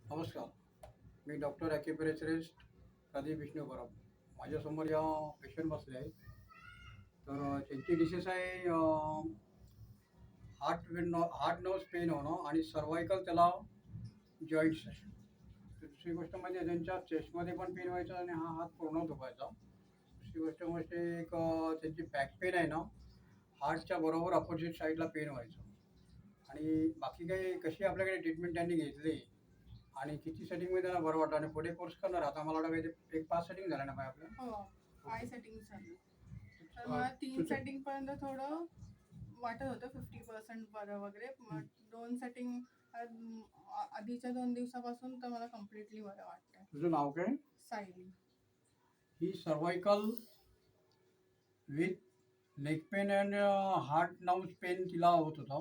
नमस्कार. मी डॉक्टर ॲक्युप्रेशरिस्ट प्रदीप विष्णू परब. माझ्यासमोर या पेशंट बसले आहे. तर त्यांची डिसीज आहे हार्ट नर्व्स पेन होणं आणि सर्वायकल त्याला जॉईंट्स आहे. दुसरी गोष्ट म्हणजे त्यांच्या चेस्टमध्ये पण पेन व्हायचा आणि हा हात पूर्ण दुखायचा. दुसरी गोष्ट म्हणजे एक त्यांची बॅक पेन आहे ना, हार्टच्या बरोबर अपोजिट साईडला पेन व्हायचं. आणि बाकी काही कशी आपल्याकडे ट्रीटमेंट त्यांनी घेतली आणि किती सेटिंगमध्ये त्यांना बरं वाटलं आणि पुढे कोर्स करणार. आता मला वाटतं काही एक 5 सेटिंग झाल्या ना काय आपल्या? हो, 5 सेटिंग झालं. तर अ, मला 3 तुझं सेटिंगपर्यंत थोडं वाटत होतं 50% बरं वगैरे. हं. मग 2 सेटिंग आधीच्या 2 दिवसापासून तर मला कम्प्लिटली बरं वाटतंय. तुझं नाव काय? सायली. ही cervical with neck pain and heart nerves pain तिला होत होता.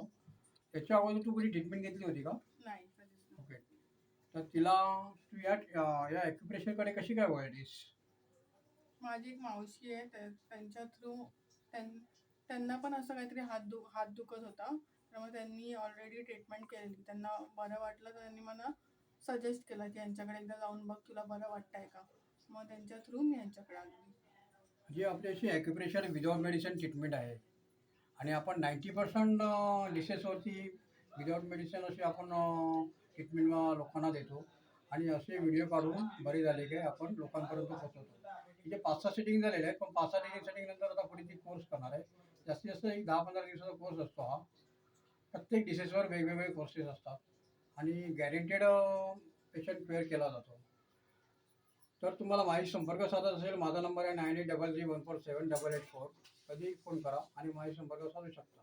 त्याच्या अगोदर तू कधी ट्रीटमेंट घेतली होती का? नाही, कधीच नाही. ओके. तर तिला तू या ॲक्युप्रेशरकडे कशी काय वळलीस? माझी एक मावशी आहे, त्यांच्या थ्रू त्यांना पण असं काहीतरी हात दुखत होता. त्यामुळे त्यांनी ऑलरेडी ट्रीटमेंट केलेली. त्यांना बरं वाटलं तर त्यांनी मला सजेस्ट केलं की यांच्याकडे एकदा जाऊन बघ, तुला बरं वाटतंय का? मग त्यांच्या थ्रू मी यांच्याकडे आली. जी आपली अशी ॲक्युप्रेशर विदाउट मेडिसिन ट्रीटमेंट आहे आणि आपण 90% डिसेसवरती विदाउट मेडिसिन अशी आपण ट्रीटमेंट लोकांना देतो आणि असे व्हिडिओ काढून बरे झाले काय आपण लोकांपर्यंत पोहोचवतो. तिचे 5-6 सेटिंग झालेले आहेत, पण 5-6 सेटिंग नंतर आता पुढे ती कोर्स करणार आहे. जास्तीत जास्त एक 10-15 दिवसाचा कोर्स असतो हा. प्रत्येक डिसेसवर वेगवेगळे कोर्सेस असतात आणि गॅरेंटेड पेशंट पेअर केला जातो. तर तुम्हाला माझी संपर्क साधायचा असेल, माझा नंबर आहे 9833147884. कधी फोन करा आणि माझी संपर्क साधू शकता.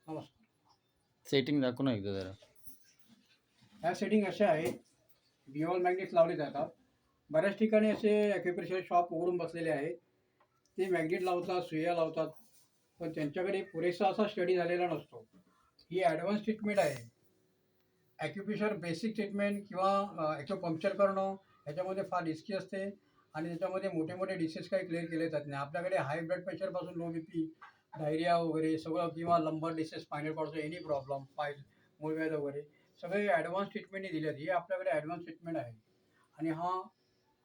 नमस्कार. सेटिंग दाखव ना एकदा जरा. ह्या सेटिंग अशा आहेत, बिऑल मॅग्नेट्स लावले जातात. बऱ्याच ठिकाणी असे ॲक्युप्रेशर शॉप उघडून बसलेले आहेत. ते मॅग्नेट लावतात, सुया लावतात, पण त्यांच्याकडे पुरेसा असा स्टडी झालेला नसतो. ही ॲडव्हान्स ट्रीटमेंट आहे. ॲक्युप्रेशर बेसिक ट्रीटमेंट किंवा ॲक्युपंक्चर करणं ह्याच्यामध्ये फार रिस्की असते आणि त्याच्यामध्ये मोठे मोठे डिसीज काही क्लिअर केले जात नाही. आपल्याकडे हाय ब्लड प्रेशरपासून लो बी पी, डायरिया वगैरे सगळं किंवा लंबर डिसीज, स्पायनल कॉर्डचा एनी प्रॉब्लेम, मूळव्याध वगैरे सगळे ॲडव्हान्स ट्रीटमेंटने दिल्यात. ही आपल्याकडे ॲडव्हान्स ट्रीटमेंट आहे आणि हा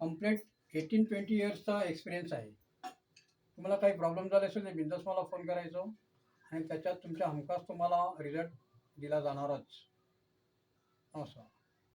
कंप्लीट 18-20 इयर्सचा एक्सपिरियन्स आहे. तुम्हाला काही प्रॉब्लेम झाले असेल तर बिनधास्त मला फोन करायचो आणि त्याच्यात तुमच्या हमखास तुम्हाला रिझल्ट दिला जाणारच. नमस्कार.